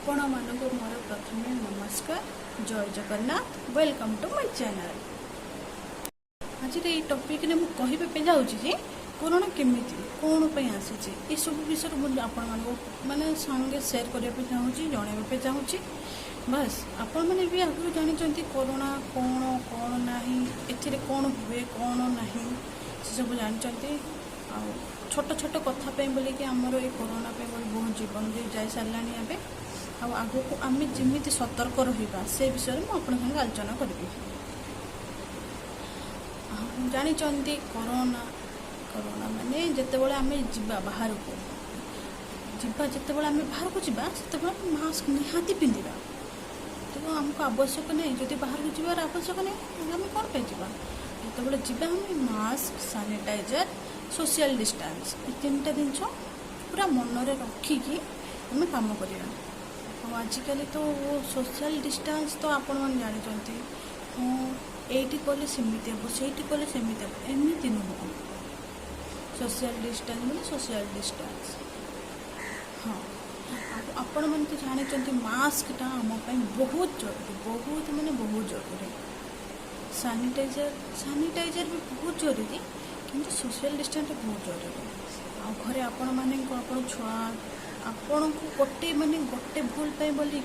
आपण मानक मोर प्रथम नमस्कार जय Jagannath welcome to my channel. आज ये टॉपिक ने मुझे कहबे जाऊँगी कोरोना केमी कौन आसी ये सब विषय मुझे आपण माने संगे शेयर करने चाहूँगी जनवाई चाहूँगी। बस आपण मैंने भी आगु जानते कोरोना कौन कौन ना ए कौन हुए कौन ना से सब जानते छोट छोट कथा बोली कि आमर ये कोरोना बहुत जीवन भी जा सारा ए आगू को आम जमी सतर्क रहा से विषय में आप आलोचना करी। जानते कोरोना कोरोना माने जितेबाला आम जा बाहर को जितेबाला आम बाहर को जावा से मास्क निहाती पिंधा तो आमको आवश्यक नहीं जब बाहर को जबार आवश्यक नहीं आम कौन पे जा जितेबाला जावा आम मास्क सैनिटाइजर सोशल डिस्टेंस ये तीन टा जिन पूरा मनरे रखिकी आम कम करवा। आजिकल तो सोशल डिस्टेंस तो आपण मैंने जानते हाँ ये कले सेमती हम से कले सेमती हम एमती नुह सोशल डिस्टेंस मैंने सोशल डिस्टेंस हाँ आपण मैंने तो जानते मास्कटा आम बहुत जरूरी बहुत माने बहुत जरूरी सैनिटाइजर भी बहुत जरूरी किंतु सोशल डिस्टेंस बहुत जरूरी। आ घरे आपण माने आपण छुआ आपण को गोटे माने गोटे भूल पे बोली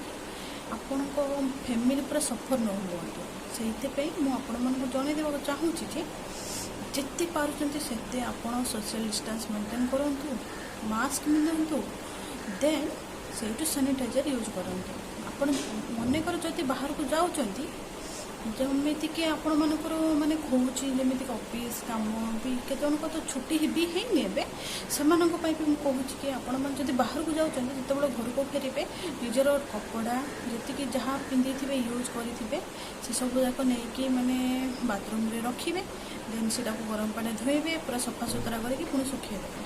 आपण को फैमिली पूरा सफर न हुआ से मुझे जन देवा चाहूँगी जे जिते पार्टी से आप सोशल डिस्टेंस मेंटेन करूँ मास्क पिंधु देन से सैनिटाइजर यूज करूँ। आप मनकर जब बाहर को जाऊँगी जमीती कि आपण मानकर माने खोची जमी ऑफिस काम भी केतन को तो छुट्टी भी है से भी कहूँ कि आपण मैंने जब बाहर को जाऊँच जो घर को फेरबे निजर कपड़ा जी जहाँ पिंधि थे यूज करेंगे से सब जाक नहीं माने बाथरूम रे रखिए देन से गरम पानी धोइबे पूरा सफा सुतरा करके पुणी सुखेदेवे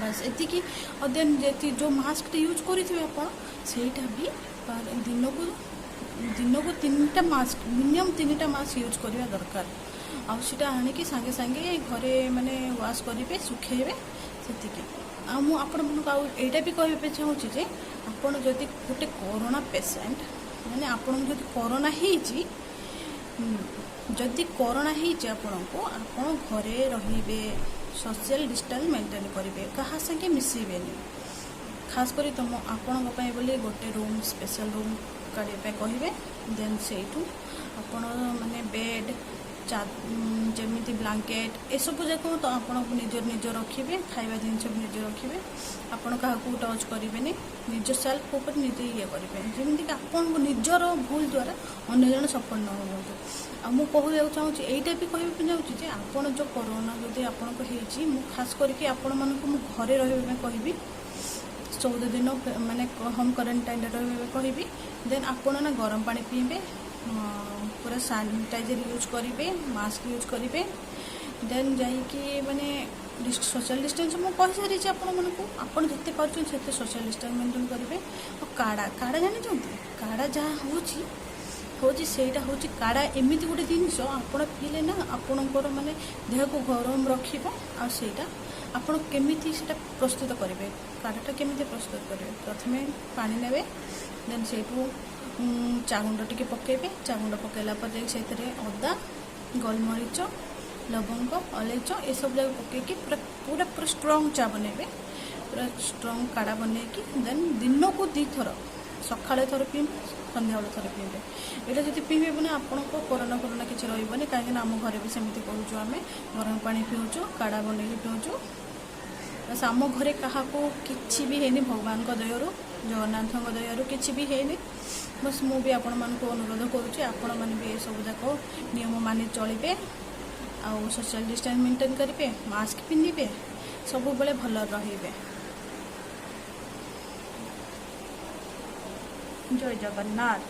बस एतिकी। और देन जी जो मास्क यूज करेंगे आपटा भी दिन को 3टा मास्क मिनिमम 3टा मास्क यूज करवा दरकार आटा आणिकी सांगे सांगे घरे माने वाश करेंगे सुखेबे से आपटा भी कहबे चाहूँगी जे आपड़ जदि गोटे कोरोना पेसेंट माने आपन जदि कोरोना जदि कोरोना आपन को आपन घरे रहिबे सोशल डिस्टेंस मेंटेन करेंगे क्या संगे मिसबे खास करी तुम आपण बोली गोटे रूम स्पेशल रूम काढ़े कहे देन से माने बेड जमी ब्लांकेट ए सब जाक तो आप निज रखिए खाଇବା जिनस भी निज रखिए आपण क्या टच करेंगे निज सेल्फ ऊपर निजे ये करेंगे जमीक आप निजर भूल द्वारा अन्य जन सफल न हो। मुझे चाहूँगी यहीटा भी कहते चाहूँगी आपड़ जो कोरोना जदि आपको खास करके आपण मानक घरे रही कहबी 14 दिन माने होम क्वारंटाइन रही कहबी देन आपण ना गरम पानी पीबे पूरा सैनिटाइजर यूज करेंगे मास्क यूज करेंगे देन जाइए माने सोशल डिस्टेंस मुझे कही सारी आपन जिते पार्टी सोशल डिस्टेंस मेंटेन करेंगे। और काढ़ा काढ़ा जानी काढ़ा जहाँ हूँ सेटा हूँ काढ़ा एमती गोटे जिनस आप पीले ना आपणकर माने देह को गरम रखा आटा आपड़ केमी से प्रस्तुत करेंगे काढ़ाटा केमी प्रस्तुत करेंगे प्रथम पानी ने देन से चागुंड टी पकेबे चागुंड पकेला से अदा गोलमरीच लवंग अलैच ये सब जगह पकईकि पूरा पूरा स्ट्रॉन्ग चा बनेबे पूरा स्ट्रॉन्ग काढ़ा बनैकी देन दिन को 2 थर सकाଳେ थर पीबे संध्या बेले थर पीबे यहाँ जब पीबे मैंने आपको कोरोना कोरोना किसी रही कहीं आम घर भी सेमती करूँ आम गरम पानी पीऊँ काढ़ा बनैकी पीऊँ बस आम घरे क्या किसी भी है भगवान दयारू जगन्नाथ दयारू किसी भी है बस मुझे आपण मानक अनुरोध करुँचे आपण मैंने भी ये सब जाक नियम मानि चलिए आउ सोशल डिस्टेंस मेंटेन करेंगे मास्क पिंधे सब बेले भल रे। जय जगन्नाथ।